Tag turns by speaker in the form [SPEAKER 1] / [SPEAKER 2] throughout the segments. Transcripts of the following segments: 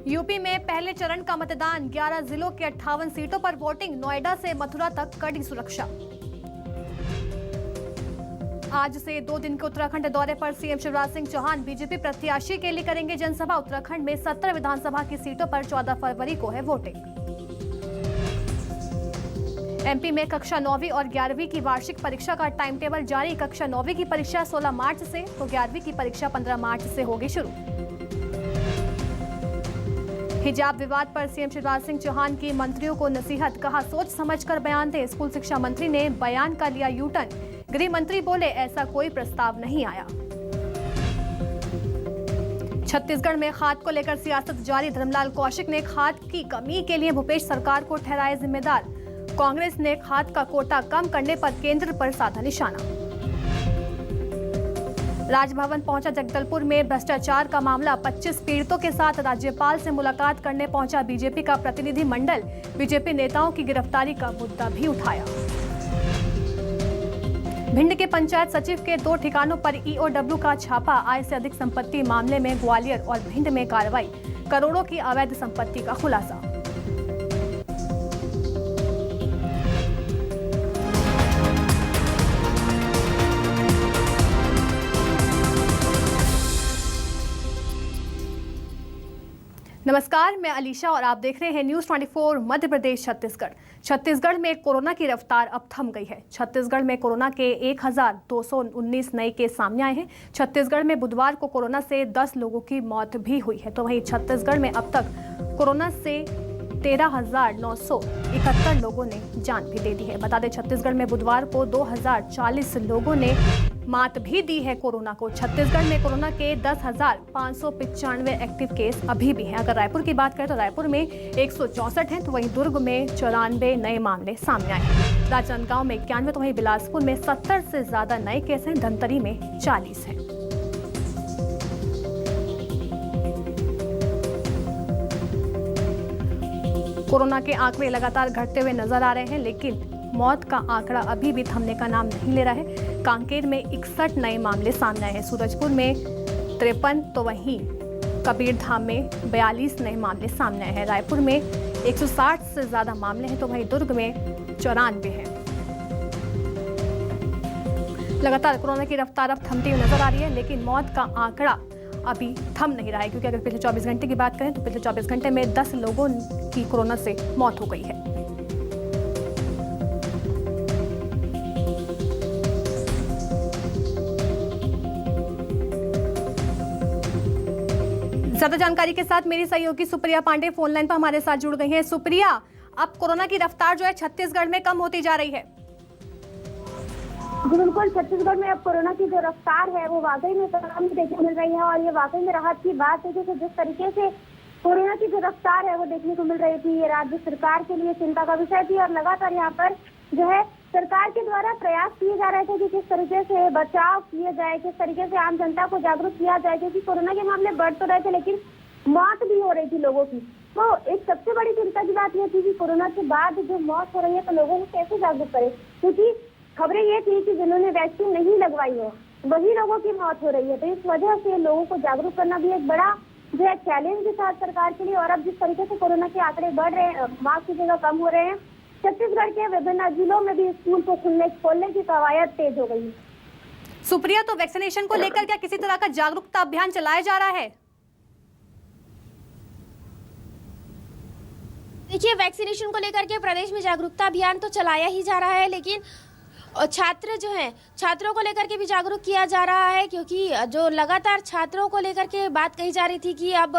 [SPEAKER 1] UP में पहले चरण का मतदान, 11 जिलों के 58 सीटों पर वोटिंग, नोएडा से मथुरा तक कड़ी सुरक्षा। आज से 2 दिन के उत्तराखंड दौरे पर सीएम शिवराज सिंह चौहान बीजेपी प्रत्याशी के लिए करेंगे जनसभा। उत्तराखंड में 17 विधानसभा की सीटों पर 14 फरवरी को है वोटिंग। एमपी में कक्षा 9वीं और 11वीं की वार्षिक परीक्षा का टाइम टेबल जारी। कक्षा 9वीं की परीक्षा 16 मार्च से तो 11वीं की परीक्षा 15 मार्च से होगी शुरू। हिजाब विवाद पर सीएम शिवराज सिंह चौहान की मंत्रियों को नसीहत, कहा सोच समझकर बयान दें। स्कूल शिक्षा मंत्री ने बयान का लिया यूटर्न। गृह मंत्री बोले ऐसा कोई प्रस्ताव नहीं आया। छत्तीसगढ़ में खाद को लेकर सियासत जारी। धर्मलाल कौशिक ने खाद की कमी के लिए भूपेश सरकार को ठहराया जिम्मेदार। कांग्रेस ने खाद का कोटा कम करने पर केंद्र पर साधा निशाना। राजभवन पहुंचा जगदलपुर में भ्रष्टाचार का मामला। 25 पीड़ितों के साथ राज्यपाल से मुलाकात करने पहुंचा बीजेपी का प्रतिनिधि मंडल। बीजेपी नेताओं की गिरफ्तारी का मुद्दा भी उठाया। भिंड के पंचायत सचिव के 2 ठिकानों पर ईओडब्ल्यू का छापा। आय से अधिक संपत्ति मामले में ग्वालियर और भिंड में कार्रवाई। करोड़ों की अवैध संपत्ति का खुलासा। नमस्कार, मैं अलीशा और आप देख रहे हैं न्यूज 24 मध्य प्रदेश छत्तीसगढ़। छत्तीसगढ़ में कोरोना की रफ्तार अब थम गई है। छत्तीसगढ़ में कोरोना के 1219 नए केस सामने आए हैं। छत्तीसगढ़ में बुधवार को कोरोना से 10 लोगों की मौत भी हुई है। तो वहीं छत्तीसगढ़ में अब तक कोरोना से 13,971 लोगों ने जान भी दे दी है। बता दें छत्तीसगढ़ में बुधवार को 2040 लोगों ने मात भी दी है कोरोना को। छत्तीसगढ़ में कोरोना के 10,595 एक्टिव केस अभी भी हैं। अगर रायपुर की बात करें तो रायपुर में 164 हैं, तो वहीं दुर्ग में 94 नए मामले सामने आए हैं। राजनांदगांव में 91, तो वहीं बिलासपुर में 70 से ज्यादा नए केस हैं। धमतरी में 40 हैं। कोरोना के आंकड़े लगातार घटते हुए नजर आ रहे हैं, लेकिन मौत का आंकड़ा अभी भी थमने का नाम नहीं ले रहा है। कांकेर में 61 नए मामले सामने आए हैं। सूरजपुर में 53, तो वहीं कबीरधाम में 42 नए मामले सामने आए हैं। रायपुर में 160 से ज्यादा मामले हैं, तो वहीं दुर्ग में 94 हैं। लगातार कोरोना की रफ्तार अब थमती हुई नजर आ रही है, लेकिन मौत का आंकड़ा अभी थम नहीं रहा है, क्योंकि अगर पिछले 24 घंटे की बात करें तो पिछले 24 घंटे में 10 लोगों की कोरोना से मौत हो गई है। ज्यादा जानकारी के साथ मेरी सहयोगी सुप्रिया पांडे फोन लाइन पर हमारे साथ जुड़ गई हैं। सुप्रिया, अब कोरोना की रफ्तार जो है छत्तीसगढ़ में कम होती जा रही है।
[SPEAKER 2] बिल्कुल, छत्तीसगढ़ में अब कोरोना की जो रफ्तार है वो वाकई में कम देखने मिल रही है और ये वाकई में राहत की बात है, क्योंकि जिस तरीके से कोरोना की जो रफ्तार है वो देखने को मिल रही थी, ये राज्य सरकार के लिए चिंता का विषय थी। और लगातार यहाँ पर जो है सरकार के द्वारा प्रयास किए जा रहे थे कि किस तरीके से बचाव किया जाए, किस तरीके से आम जनता को जागरूक किया जाए, क्योंकि कोरोना के मामले बढ़ तो रहे थे लेकिन मौत भी हो रही थी लोगों की। तो एक सबसे बड़ी चिंता की बात यह थी कि कोरोना के बाद जो मौत हो रही है तो लोगों को कैसे जागरूक करे, क्योंकि खबरें ये थी कि जिन्होंने वैक्सीन नहीं लगवाई है वही लोगों की मौत हो रही है। तो इस वजह से लोगों को जागरूक करना भी एक बड़ा जो है चैलेंज था सरकार के लिए। और अब जिस तरीके से कोरोना के आंकड़े बढ़ रहे हैं, मास्क की जगह कम हो रहे हैं, छत्तीसगढ़ के विभिन्न जिलों में भी स्कूल को खोलने की कवायद तेज हो गई है।
[SPEAKER 1] सुप्रिया, तो वैक्सीनेशन को लेकर क्या किसी तरह का जागरूकता अभियान चलाया जा रहा है?
[SPEAKER 3] देखिए, वैक्सीनेशन को लेकर के प्रदेश में जागरूकता अभियान तो चलाया ही जा रहा है, लेकिन छात्र जो हैं, छात्रों को लेकर के भी जागरूक किया जा रहा है, क्योंकि जो लगातार छात्रों को लेकर के बात कही जा रही थी कि अब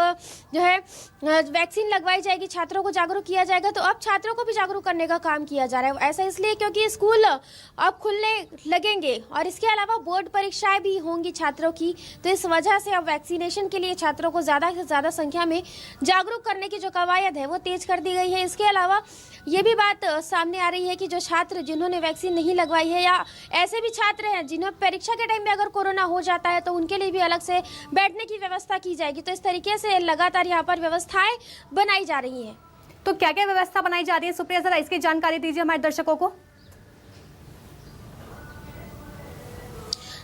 [SPEAKER 3] जो है वैक्सीन लगवाई जाएगी, छात्रों को जागरूक किया जाएगा, तो अब छात्रों को भी जागरूक करने का काम किया जा रहा है। ऐसा इसलिए क्योंकि स्कूल अब खुलने लगेंगे और इसके अलावा बोर्ड परीक्षाएं भी होंगी छात्रों की, तो इस वजह से अब वैक्सीनेशन के लिए छात्रों को ज़्यादा से ज़्यादा संख्या में जागरूक करने की जो कवायद है वो तेज कर दी गई है। इसके अलावा ये भी बात सामने आ रही है कि जो छात्र जिन्होंने वैक्सीन नहीं लगवाई है या ऐसे भी छात्र हैं जिन्हें परीक्षा के टाइम में अगर कोरोना हो जाता है तो उनके लिए भी अलग से बैठने की व्यवस्था की जाएगी। तो इस तरीके से लगातार यहाँ पर व्यवस्थाएं बनाई जा रही हैं।
[SPEAKER 1] तो क्या क्या व्यवस्था बनाई जा रही है सुप्रिया, जरा इसकी जानकारी दीजिए हमारे दर्शकों को।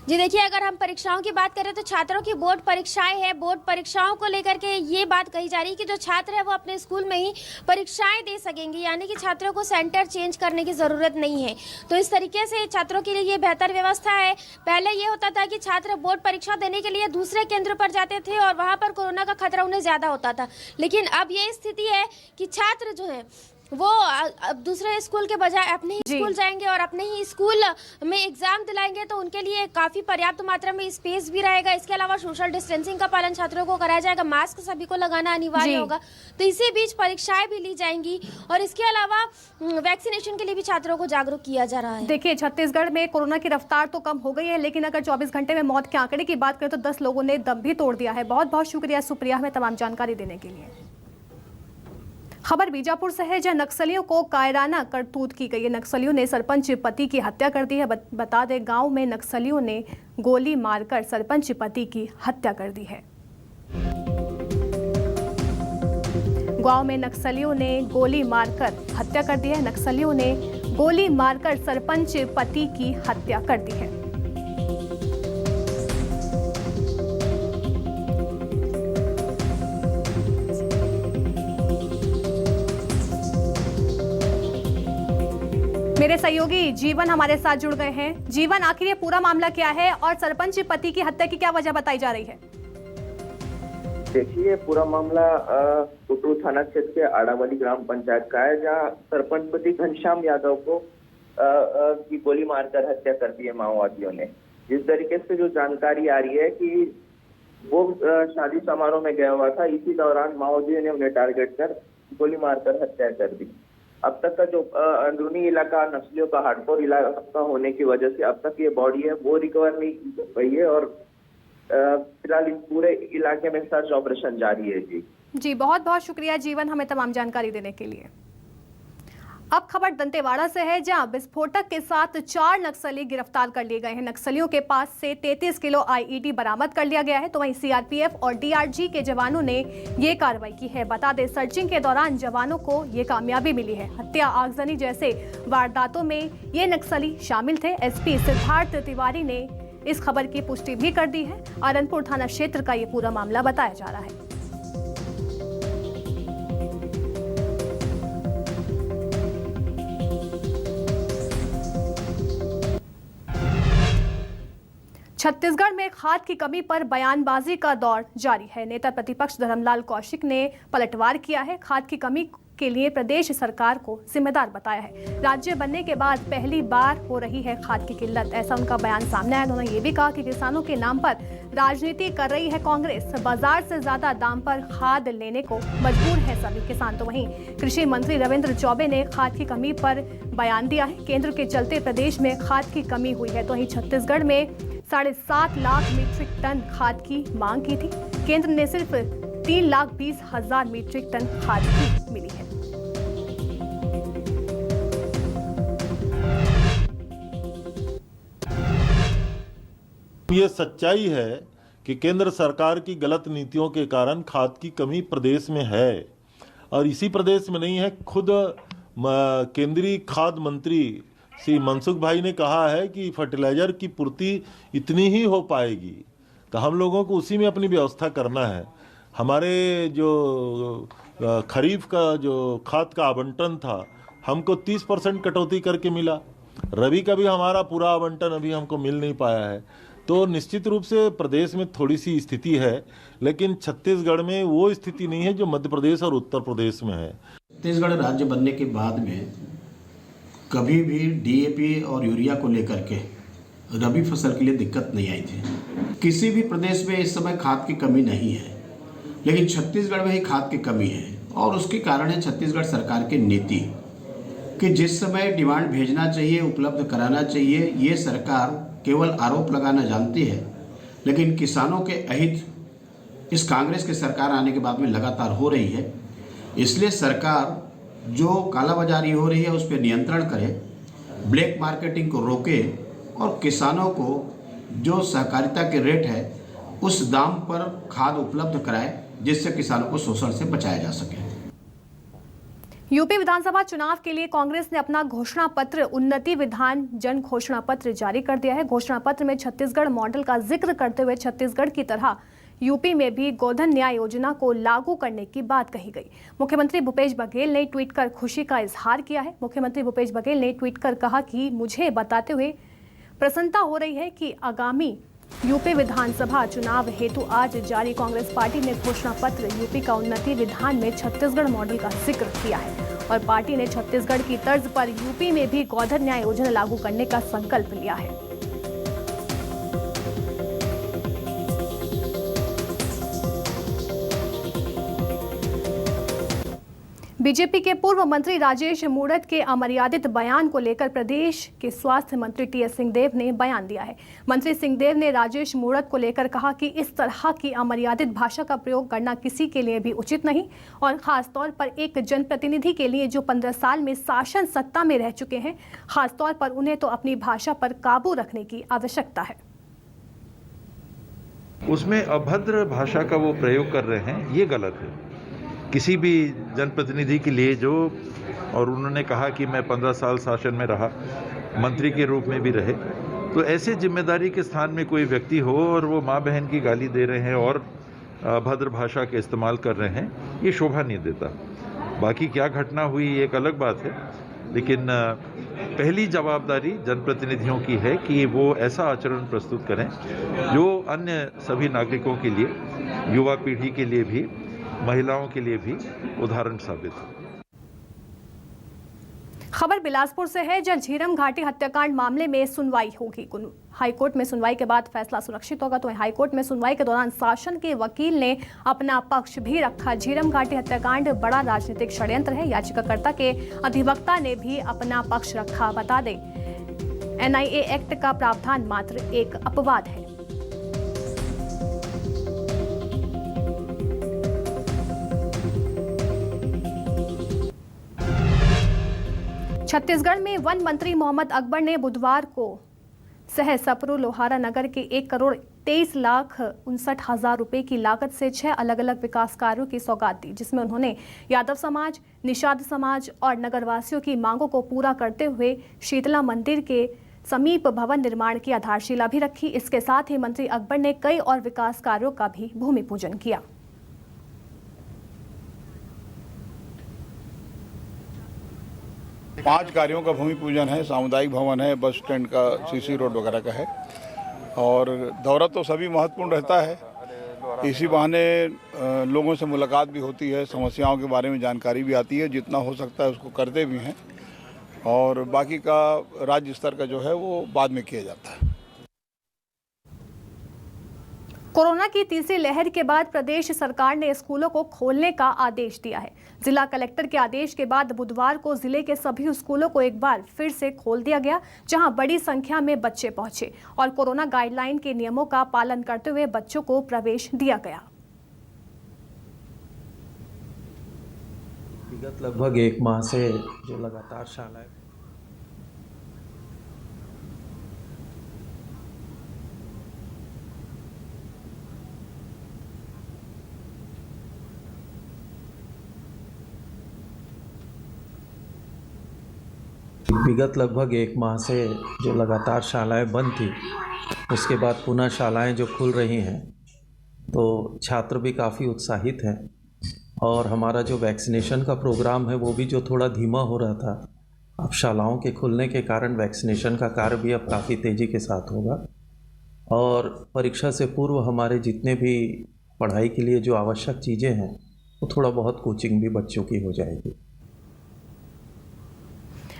[SPEAKER 3] जी देखिए, अगर हम परीक्षाओं की बात करें तो छात्रों की बोर्ड परीक्षाएं हैं। बोर्ड परीक्षाओं को लेकर के ये बात कही जा रही है कि जो छात्र है वो अपने स्कूल में ही परीक्षाएं दे सकेंगे, यानी कि छात्रों को सेंटर चेंज करने की ज़रूरत नहीं है। तो इस तरीके से छात्रों के लिए ये बेहतर व्यवस्था है। पहले ये होता था कि छात्र बोर्ड परीक्षा देने के लिए दूसरे केंद्र पर जाते थे और वहाँ पर कोरोना का खतरा उन्हें ज़्यादा होता था, लेकिन अब ये स्थिति है कि छात्र जो है वो अब दूसरे स्कूल के बजाय अपने ही स्कूल जाएंगे और अपने ही स्कूल में एग्जाम दिलाएंगे, तो उनके लिए काफी पर्याप्त मात्रा में स्पेस भी रहेगा। इसके अलावा सोशल डिस्टेंसिंग का पालन छात्रों को कराया जाएगा, मास्क सभी को लगाना अनिवार्य होगा। तो इसी बीच परीक्षाएं भी ली जाएंगी और इसके अलावा वैक्सीनेशन के लिए भी छात्रों को जागरूक किया जा रहा है।
[SPEAKER 1] देखिए, छत्तीसगढ़ में कोरोना की रफ्तार तो कम हो गई है, लेकिन अगर 24 घंटे में मौत के आंकड़े की बात करें तो 10 लोगों ने दम भी तोड़ दिया है। बहुत बहुत शुक्रिया सुप्रिया हमें तमाम जानकारी देने के लिए। खबर बीजापुर से है, जहां नक्सलियों को कायराना करतूत की गई है। नक्सलियों ने सरपंच पति की हत्या कर दी है। बता दें, गांव में नक्सलियों ने गोली मारकर सरपंच पति की हत्या कर दी है। गांव में नक्सलियों ने गोली मारकर हत्या कर दी है। नक्सलियों ने गोली मारकर सरपंच पति की हत्या कर दी है। मेरे सहयोगी जीवन हमारे साथ जुड़ गए हैं। जीवन, आखिर ये पूरा मामला क्या है और सरपंच पति की हत्या की क्या वजह बताई जा रही है?
[SPEAKER 4] देखिए, पूरा मामला कुटरू थाना क्षेत्र के आड़ावली ग्राम पंचायत का है, जहां सरपंच पति घनश्याम यादव को की गोली मारकर हत्या कर दी है माओवादियों ने। जिस तरीके से जो जानकारी आ रही है कि वो शादी समारोह में गया हुआ था, इसी दौरान माओवादियों ने उन्हें टारगेट कर गोली मारकर हत्या कर दी। अब तक का जो अंदरूनी इलाका नस्लियों का हार्डकोर इलाका होने की वजह से अब तक ये बॉडी है वो रिकवर नहीं की गई है और फिलहाल इस पूरे इलाके में सर्च ऑपरेशन जारी है। जी
[SPEAKER 1] बहुत बहुत शुक्रिया जीवन हमें तमाम जानकारी देने के लिए। अब खबर दंतेवाड़ा से है, जहां विस्फोटक के साथ 4 नक्सली गिरफ्तार कर लिए गए हैं। नक्सलियों के पास से 33 किलो आईईडी बरामद कर लिया गया है। तो वहीं सीआरपीएफ और डीआरजी के जवानों ने ये कार्रवाई की है। बता दें, सर्चिंग के दौरान जवानों को ये कामयाबी मिली है। हत्या, आगजनी जैसे वारदातों में ये नक्सली शामिल थे। एसपी सिद्धार्थ तिवारी ने इस खबर की पुष्टि भी कर दी है। आरनपुर थाना क्षेत्र का ये पूरा मामला बताया जा रहा है। छत्तीसगढ़ में खाद की कमी पर बयानबाजी का दौर जारी है। नेता प्रतिपक्ष धर्मलाल कौशिक ने पलटवार किया है। खाद की कमी के लिए प्रदेश सरकार को जिम्मेदार बताया है। राज्य बनने के बाद पहली बार हो रही है खाद की किल्लत, ऐसा उनका बयान सामने आया। उन्होंने ये भी कहा कि किसानों के नाम पर राजनीति कर रही है कांग्रेस। बाजार से ज्यादा दाम पर खाद लेने को मजबूर है सभी किसान। तो वहीं कृषि मंत्री रविंद्र चौबे ने खाद की कमी पर बयान दिया है। केंद्र के चलते प्रदेश में खाद की कमी हुई है। तो वहीं छत्तीसगढ़ में 7.5 लाख मीट्रिक टन खाद की मांग की थी। केंद्र ने सिर्फ 3,20,000 मीट्रिक टन खाद की मिली है।
[SPEAKER 5] ये सच्चाई है कि केंद्र सरकार की गलत नीतियों के कारण खाद की कमी प्रदेश में है। और इसी प्रदेश में नहीं है, खुद केंद्रीय खाद्य मंत्री श्री मनसुख भाई ने कहा है कि फर्टिलाइजर की पूर्ति इतनी ही हो पाएगी, तो हम लोगों को उसी में अपनी व्यवस्था करना है। हमारे जो खरीफ का जो खाद का आवंटन था, हमको 30% कटौती करके मिला। रबी का भी हमारा पूरा आवंटन अभी हमको मिल नहीं पाया है। तो निश्चित रूप से प्रदेश में थोड़ी सी स्थिति है, लेकिन छत्तीसगढ़ में वो स्थिति नहीं है जो मध्य प्रदेश और उत्तर प्रदेश में है।
[SPEAKER 6] छत्तीसगढ़ राज्य बनने के बाद में कभी भी डीएपी और यूरिया को लेकर के रबी फसल के लिए दिक्कत नहीं आई थी। किसी भी प्रदेश में इस समय खाद की कमी नहीं है, लेकिन छत्तीसगढ़ में ही खाद की कमी है। और उसके कारण है छत्तीसगढ़ सरकार की नीति कि जिस समय डिमांड भेजना चाहिए, उपलब्ध कराना चाहिए, ये सरकार केवल आरोप लगाना जानती है। लेकिन किसानों के अहित इस कांग्रेस की सरकार आने के बाद में लगातार हो रही है। इसलिए सरकार जो कालाबाजारी हो रही है उस पर नियंत्रण करे, ब्लैक मार्केटिंग को रोके और किसानों को जो सहकारिता के रेट है उस दाम पर खाद उपलब्ध कराए, जिससे किसानों को शोषण से बचाया जा सके।
[SPEAKER 1] यूपी विधानसभा चुनाव के लिए कांग्रेस ने अपना घोषणा पत्र उन्नति विधान जन घोषणा पत्र जारी कर दिया है। घोषणा पत्र में छत्तीसगढ़ मॉडल का जिक्र करते हुए छत्तीसगढ़ की तरह यूपी में भी गोधन न्याय योजना को लागू करने की बात कही गई। मुख्यमंत्री भूपेश बघेल ने ट्वीट कर खुशी का इजहार किया है। मुख्यमंत्री भूपेश बघेल ने ट्वीट कर कहा कि मुझे बताते हुए प्रसन्नता हो रही है कि आगामी यूपी विधानसभा चुनाव हेतु आज जारी कांग्रेस पार्टी ने घोषणा पत्र यूपी का उन्नति विधान में छत्तीसगढ़ मॉडल का जिक्र किया है और पार्टी ने छत्तीसगढ़ की तर्ज पर यूपी में भी गोधन न्याय योजना लागू करने का संकल्प लिया है। बीजेपी के पूर्व मंत्री राजेश मूणत के अमर्यादित बयान को लेकर प्रदेश के स्वास्थ्य मंत्री टीएस सिंहदेव ने बयान दिया है। मंत्री सिंहदेव ने राजेश मूणत को लेकर कहा कि इस तरह की अमर्यादित भाषा का प्रयोग करना किसी के लिए भी उचित नहीं और खासतौर पर एक जनप्रतिनिधि के लिए जो 15 साल में शासन सत्ता में रह चुके हैं, खासतौर पर उन्हें तो अपनी भाषा पर काबू रखने की आवश्यकता है।
[SPEAKER 7] उसमें अभद्र भाषा का वो प्रयोग कर रहे हैं, ये गलत है। किसी भी जनप्रतिनिधि के लिए जो, और उन्होंने कहा कि मैं 15 साल शासन में रहा, मंत्री के रूप में भी रहे, तो ऐसे जिम्मेदारी के स्थान में कोई व्यक्ति हो और वो माँ बहन की गाली दे रहे हैं और अभद्र भाषा के इस्तेमाल कर रहे हैं, ये शोभा नहीं देता। बाकी क्या घटना हुई एक अलग बात है, लेकिन पहली जवाबदारी जनप्रतिनिधियों की है कि वो ऐसा आचरण प्रस्तुत करें जो अन्य सभी नागरिकों के लिए, युवा पीढ़ी के लिए भी, महिलाओं के लिए भी उदाहरण साबित हो।
[SPEAKER 1] खबर बिलासपुर से है, जब झीरम घाटी हत्याकांड मामले में सुनवाई होगी। हाईकोर्ट में सुनवाई के बाद फैसला सुरक्षित होगा। तो हाईकोर्ट में सुनवाई के दौरान शासन के वकील ने अपना पक्ष भी रखा। झीरम घाटी हत्याकांड बड़ा राजनीतिक षड्यंत्र है, याचिकाकर्ता के अधिवक्ता ने भी अपना पक्ष रखा। बता दें, एनआईए एक्ट का प्रावधान मात्र एक अपवाद है। छत्तीसगढ़ में वन मंत्री मोहम्मद अकबर ने बुधवार को शहर सपरू लोहारा नगर के 1,23,59,000 रुपए की लागत से 6 अलग अलग विकास कार्यों की सौगात दी, जिसमें उन्होंने यादव समाज, निषाद समाज और नगरवासियों की मांगों को पूरा करते हुए शीतला मंदिर के समीप भवन निर्माण की आधारशिला भी रखी। इसके साथ ही मंत्री अकबर ने कई और विकास कार्यों का भी भूमि पूजन किया।
[SPEAKER 8] पांच कार्यों का भूमि पूजन है, सामुदायिक भवन है, बस स्टैंड का सीसी रोड वगैरह का है। और दौरा तो सभी महत्वपूर्ण रहता है, इसी बहाने लोगों से मुलाकात भी होती है, समस्याओं के बारे में जानकारी भी आती है, जितना हो सकता है उसको करते भी हैं और बाकी का राज्य स्तर का जो है वो बाद में किया जाता है।
[SPEAKER 1] कोरोना की तीसरी लहर के बाद प्रदेश सरकार ने स्कूलों को खोलने का आदेश दिया है। जिला कलेक्टर के आदेश के बाद बुधवार को जिले के सभी स्कूलों को एक बार फिर से खोल दिया गया, जहां बड़ी संख्या में बच्चे पहुंचे और कोरोना गाइडलाइन के नियमों का पालन करते हुए बच्चों को प्रवेश दिया गया।
[SPEAKER 9] विगत लगभग 1 माह से जो लगातार शालाएं बंद थी, उसके बाद पुनः शालाएं जो खुल रही हैं तो छात्र भी काफ़ी उत्साहित हैं और हमारा जो वैक्सीनेशन का प्रोग्राम है वो भी जो थोड़ा धीमा हो रहा था, अब शालाओं के खुलने के कारण वैक्सीनेशन का कार्य भी अब काफ़ी तेज़ी के साथ होगा और परीक्षा से पूर्व हमारे जितने भी पढ़ाई के लिए जो आवश्यक चीज़ें हैं वो थोड़ा बहुत कोचिंग भी बच्चों की हो जाएगी।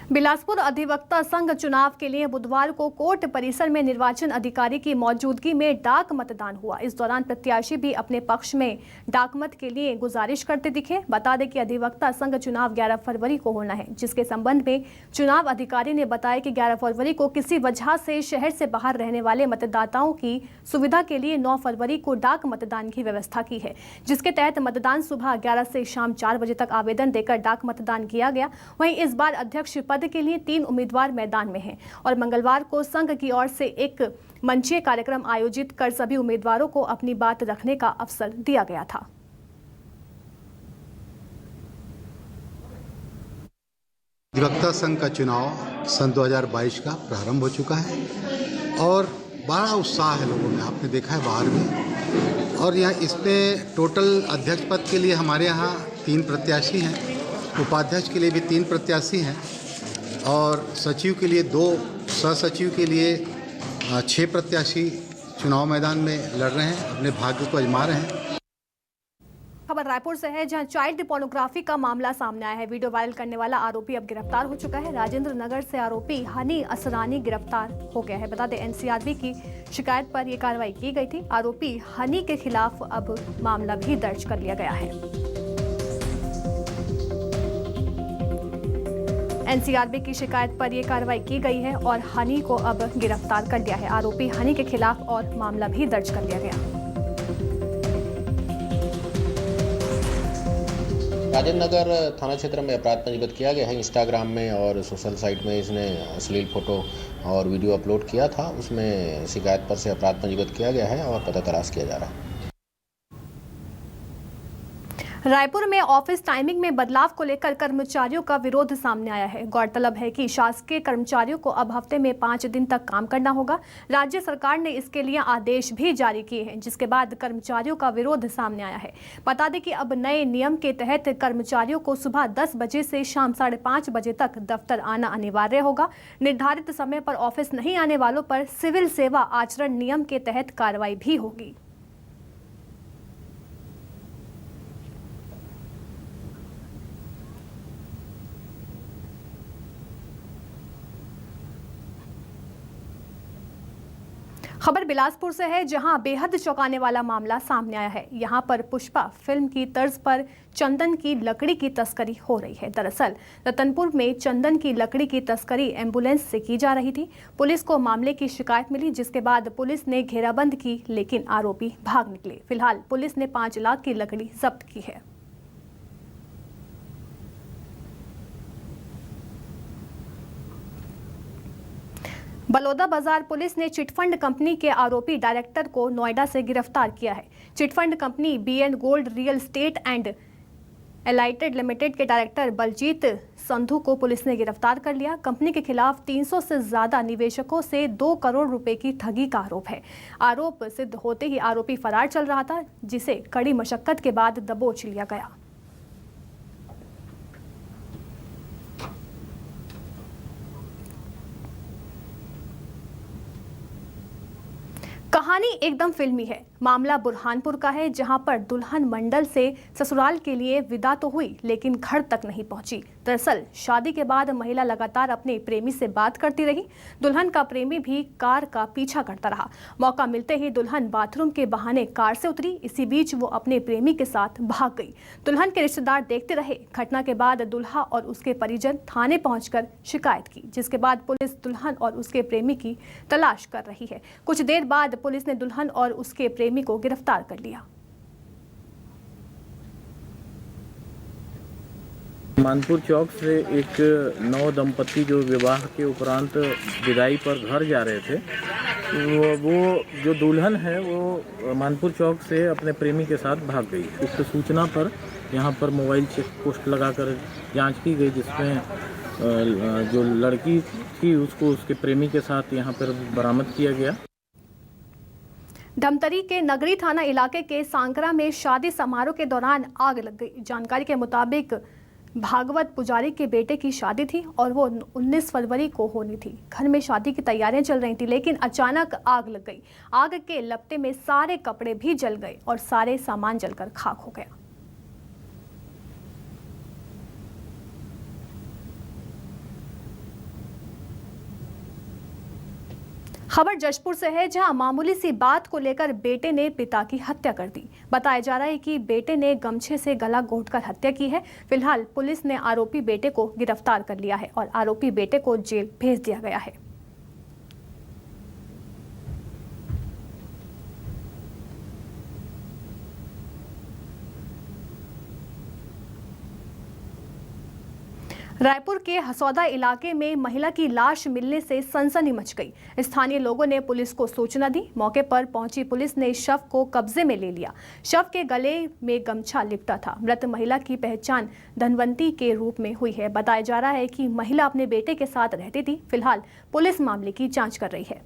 [SPEAKER 1] बिलासपुर अधिवक्ता संघ चुनाव के लिए बुधवार को कोर्ट परिसर में निर्वाचन अधिकारी की मौजूदगी में डाक मतदान हुआ। इस दौरान प्रत्याशी भी अपने पक्ष में डाक मत के लिए गुजारिश करते दिखे। बता दें कि अधिवक्ता संघ चुनाव 11 फरवरी को होना है, जिसके संबंध में चुनाव अधिकारी ने बताया कि 11 फरवरी को किसी वजह से शहर से बाहर रहने वाले मतदाताओं की सुविधा के लिए 9 फरवरी को डाक मतदान की व्यवस्था की है, जिसके तहत मतदान सुबह 11 से शाम 4 बजे तक आवेदन देकर डाक मतदान किया गया। वहीं इस बार अध्यक्ष पद के लिए 3 उम्मीदवार मैदान में हैं और मंगलवार को संघ की ओर से एक मंचीय कार्यक्रम आयोजित कर सभी उम्मीदवारों को अपनी बात रखने का अवसर दिया गया था।
[SPEAKER 10] अधिवक्ता संघ का चुनाव सन 2022 का प्रारंभ हो चुका है और बड़ा उत्साह है लोगों में, आपने देखा है बाहर भी। और यहाँ इसमें टोटल अध्यक्ष पद के लिए हमारे यहाँ 3 प्रत्याशी हैं, उपाध्यक्ष के लिए भी 3 प्रत्याशी हैं और सचिव के लिए 2, सहसचिव के लिए 6 प्रत्याशी चुनाव मैदान में लड़ रहे हैं, अपने भाग्य को आजमा रहे हैं।
[SPEAKER 1] खबर रायपुर से है, जहां चाइल्ड पोर्नोग्राफी का मामला सामने आया है। वीडियो वायरल करने वाला आरोपी अब गिरफ्तार हो चुका है। राजेंद्र नगर से आरोपी हनी असरानी गिरफ्तार हो गया है। बता दें, एनसीआरबी की शिकायत पर यह कार्रवाई की गई थी। आरोपी हनी के खिलाफ अब मामला भी दर्ज कर लिया गया है। एनसीआरबी की शिकायत पर यह कार्रवाई की गई है और हनी को अब गिरफ्तार कर लिया है। आरोपी हनी के खिलाफ और मामला भी दर्ज कर लिया गया।
[SPEAKER 11] राजेंद्र नगर थाना क्षेत्र में अपराध पंजीबद्ध किया गया है। इंस्टाग्राम में और सोशल साइट में इसने अश्लील फोटो और वीडियो अपलोड किया था, उसमें शिकायत पर से अपराध पंजीबद्ध किया गया है और पता तलाश किया जा रहा है।
[SPEAKER 1] रायपुर में ऑफिस टाइमिंग में बदलाव को लेकर कर्मचारियों का विरोध सामने आया है। गौरतलब है कि शासकीय कर्मचारियों को अब हफ्ते में 5 दिन तक काम करना होगा। राज्य सरकार ने इसके लिए आदेश भी जारी किए हैं, जिसके बाद कर्मचारियों का विरोध सामने आया है। बता दें कि अब नए नियम के तहत कर्मचारियों को सुबह 10 बजे से शाम 5:30 बजे तक दफ्तर आना अनिवार्य होगा। निर्धारित समय पर ऑफिस नहीं आने वालों पर सिविल सेवा आचरण नियम के तहत कार्रवाई भी होगी। खबर बिलासपुर से है, जहां बेहद चौंकाने वाला मामला सामने आया है। यहां पर पुष्पा फिल्म की तर्ज पर चंदन की लकड़ी की तस्करी हो रही है। दरअसल रतनपुर में चंदन की लकड़ी की तस्करी एम्बुलेंस से की जा रही थी। पुलिस को मामले की शिकायत मिली, जिसके बाद पुलिस ने घेराबंद की, लेकिन आरोपी भाग निकले। फिलहाल पुलिस ने 5 लाख की लकड़ी जब्त की है। बलौदा बाजार पुलिस ने चिटफंड कंपनी के आरोपी डायरेक्टर को नोएडा से गिरफ्तार किया है। Chit fund company BN gold real estate and allied limited के डायरेक्टर बलजीत संधू को पुलिस ने गिरफ्तार कर लिया। कंपनी के खिलाफ 300 से ज्यादा निवेशकों से 2 करोड़ रुपए की ठगी का आरोप है। आरोप सिद्ध होते ही आरोपी फरार चल रहा था, जिसे कड़ी मशक्कत के बाद दबोच लिया गया। कहानी एकदम फिल्मी है। मामला बुरहानपुर का है, जहां पर दुल्हन मंडल से ससुराल के लिए विदा तो हुई, लेकिन घर तक नहीं पहुंची। दरअसल शादी के बाद महिला लगातार अपने प्रेमी से बात करती रही। दुल्हन का प्रेमी भी कार का पीछा करता रहा। मौका मिलते ही दुल्हन बाथरूम के बहाने कार से उतरी। इसी बीच वो अपने प्रेमी के साथ भाग गई। दुल्हन के रिश्तेदार देखते रहे। घटना के बाद दुल्हा और उसके परिजन थाने पहुंचकर शिकायत की, जिसके बाद पुलिस दुल्हन और उसके प्रेमी की तलाश कर रही है। कुछ देर बाद पुलिस ने दुल्हन और उसके प्रेमी को गिरफ्तार कर लिया।
[SPEAKER 12] मानपुर चौक से एक नव दंपति जो विवाह के उपरांत विदाई पर घर जा रहे थे, वो जो दुल्हन है वो मानपुर चौक से अपने प्रेमी के साथ भाग गई। उक्त सूचना पर यहाँ पर मोबाइल चेक पोस्ट लगाकर जांच की गई, जिसमें जो लड़की थी उसको उसके प्रेमी के साथ यहाँ पर बरामद किया गया।
[SPEAKER 1] धमतरी के नगरी थाना इलाके के सांकरा में शादी समारोह के दौरान आग लग गई। जानकारी के मुताबिक भागवत पुजारी के बेटे की शादी थी और वो 19 फरवरी को होनी थी। घर में शादी की तैयारियां चल रही थी, लेकिन अचानक आग लग गई। आग के लपटे में सारे कपड़े भी जल गए और सारे सामान जलकर खाक हो गया। खबर जशपुर से है, जहां मामूली सी बात को लेकर बेटे ने पिता की हत्या कर दी। बताया जा रहा है कि बेटे ने गमछे से गला घोंटकर हत्या की है। फिलहाल पुलिस ने आरोपी बेटे को गिरफ्तार कर लिया है और आरोपी बेटे को जेल भेज दिया गया है। रायपुर के हसौदा इलाके में महिला की लाश मिलने से सनसनी मच गई। स्थानीय लोगों ने पुलिस को सूचना दी। मौके पर पहुंची पुलिस ने शव को कब्जे में ले लिया। शव के गले में गमछा लिपटा था। मृत महिला की पहचान धनवंती के रूप में हुई है। बताया जा रहा है कि महिला अपने बेटे के साथ रहती थी। फिलहाल पुलिस मामले की जाँच कर रही है।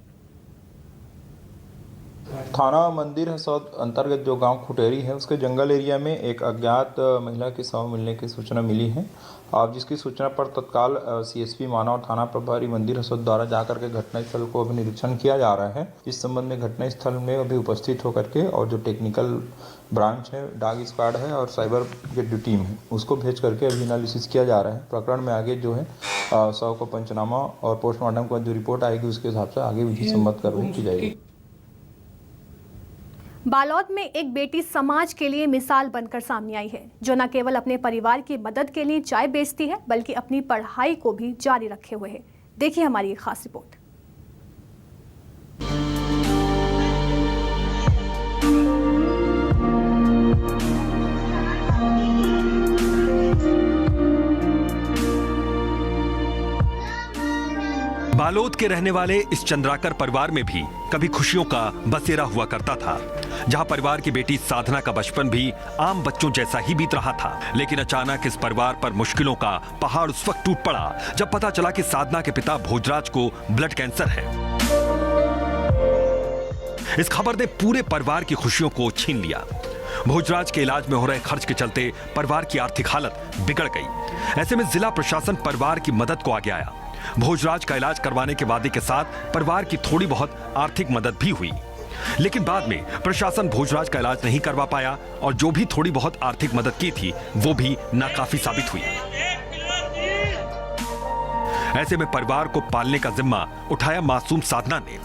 [SPEAKER 13] थाना मंदिर हसौद अंतर्गत जो गांव खुटेरी है उसके जंगल एरिया में एक अज्ञात महिला की शव मिलने की सूचना मिली है और जिसकी सूचना पर तत्काल सीएसपी मानव और थाना प्रभारी मंदिर हसौद द्वारा जाकर के घटनास्थल को अभी निरीक्षण किया जा रहा है। इस संबंध में घटनास्थल में अभी उपस्थित होकर के और जो टेक्निकल ब्रांच है, डॉग स्क्वाड है और साइबर ब्रिगेड टीम है उसको भेज करके अभी एनालिसिस किया जा रहा है। प्रकरण में आगे जो है शव को पंचनामा और पोस्टमार्टम के बाद जो रिपोर्ट आएगी उसके हिसाब से आगे विधि सम्मत कार्रवाई की जाएगी।
[SPEAKER 1] बालोद में एक बेटी समाज के लिए मिसाल बनकर सामने आई है, जो न केवल अपने परिवार की मदद के लिए चाय बेचती है बल्कि अपनी पढ़ाई को भी जारी रखे हुए है। देखिए हमारी एक खास रिपोर्ट।
[SPEAKER 14] बालोद के रहने वाले इस चंद्राकर परिवार में भी कभी खुशियों का बसेरा हुआ करता था, जहां परिवार की बेटी साधना का बचपन भी आम बच्चों जैसा ही बीत रहा था। लेकिन अचानक इस परिवार पर मुश्किलों का पहाड़ उस वक्त टूट पड़ा जब पता चला कि साधना के पिता भोजराज को ब्लड कैंसर है। इस खबर ने पूरे परिवार की खुशियों को छीन लिया। भोजराज के इलाज में हो रहे खर्च के चलते परिवार की आर्थिक हालत बिगड़ गई। ऐसे में जिला प्रशासन परिवार की मदद को आगे आया। भोजराज का इलाज करवाने के वादे के साथ परिवार की थोड़ी बहुत आर्थिक मदद भी हुई, लेकिन बाद में प्रशासन भोजराज का इलाज नहीं करवा पाया और जो भी थोड़ी बहुत आर्थिक मदद की थी वो भी नाकाफी साबित हुई। ऐसे में परिवार को पालने का जिम्मा उठाया मासूम साधना ने।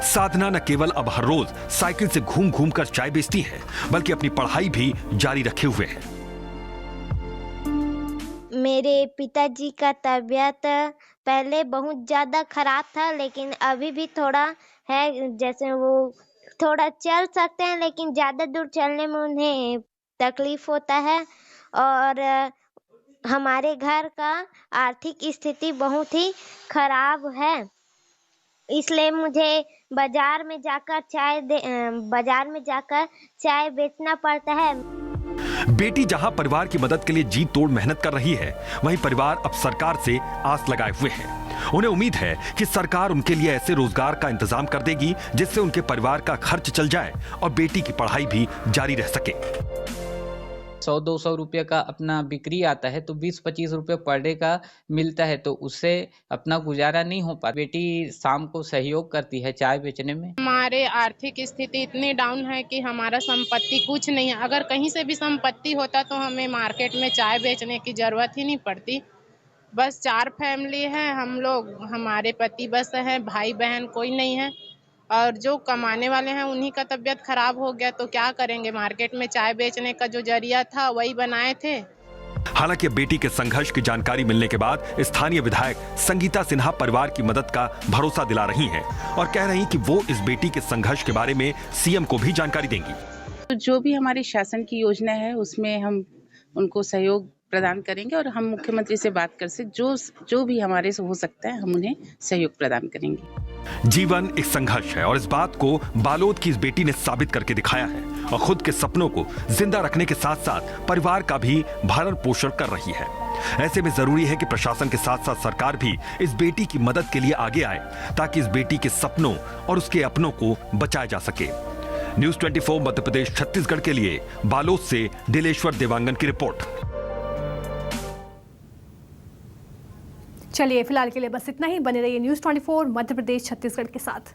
[SPEAKER 14] साधना न केवल अब हर रोज साइकिल से घूम घूम कर चाय बेचती है बल्कि अपनी पढ़ाई भी जारी रखे हुए है।
[SPEAKER 15] मेरे पिताजी का तबीयत पहले बहुत ज़्यादा खराब था, लेकिन अभी भी थोड़ा है, जैसे वो थोड़ा चल सकते हैं लेकिन ज़्यादा दूर चलने में उन्हें तकलीफ होता है। और हमारे घर का आर्थिक स्थिति बहुत ही खराब है, इसलिए मुझे बाजार में जाकर चाय बेचना पड़ता है।
[SPEAKER 14] बेटी जहां परिवार की मदद के लिए जी तोड़ मेहनत कर रही है, वहीं परिवार अब सरकार से आस लगाए हुए है। उन्हें उम्मीद है कि सरकार उनके लिए ऐसे रोजगार का इंतजाम कर देगी जिससे उनके परिवार का खर्च चल जाए और बेटी की पढ़ाई भी जारी रह सके।
[SPEAKER 16] 100-200 रुपये का अपना बिक्री आता है तो 20-25 रुपये पर डे का मिलता है, तो उससे अपना गुजारा नहीं हो पाता। बेटी शाम को सहयोग करती है चाय बेचने में।
[SPEAKER 17] हमारे आर्थिक स्थिति इतनी डाउन है कि हमारा संपत्ति कुछ नहीं है। अगर कहीं से भी संपत्ति होता तो हमें मार्केट में चाय बेचने की जरूरत ही नहीं पड़ती। बस 4 फैमिली है हम लोग, हमारे पति बस है, भाई बहन कोई नहीं है और जो कमाने वाले हैं उन्हीं का तबीयत खराब हो गया तो क्या करेंगे। मार्केट में चाय बेचने का जो जरिया था वही बनाए थे।
[SPEAKER 14] हालांकि बेटी के संघर्ष की जानकारी मिलने के बाद स्थानीय विधायक संगीता सिन्हा परिवार की मदद का भरोसा दिला रही हैं और कह रही कि वो इस बेटी के संघर्ष के बारे में सीएम को भी जानकारी देंगी।
[SPEAKER 18] तो जो भी हमारी शासन की योजना है उसमें हम उनको सहयोग प्रदान करेंगे और हम मुख्यमंत्री से बात कर से जो भी हमारे से हो सकता है हम उन्हें सहयोग प्रदान करेंगे।
[SPEAKER 14] जीवन एक संघर्ष है और इस बात को बालोद की इस बेटी ने साबित करके दिखाया है और खुद के सपनों को जिंदा रखने के साथ साथ परिवार का भी भरण पोषण कर रही है। ऐसे में जरूरी है कि प्रशासन के साथ साथ सरकार भी इस बेटी की मदद के लिए आगे आए ताकि इस बेटी के सपनों और उसके अपनों को बचाया जा सके। न्यूज़ 24 मध्य प्रदेश छत्तीसगढ़ के लिए बालोद से दिलेश्वर देवांगन की रिपोर्ट।
[SPEAKER 1] चलिए फिलहाल के लिए बस इतना ही। बने रहिए न्यूज़ 24 मध्य प्रदेश छत्तीसगढ़ के साथ।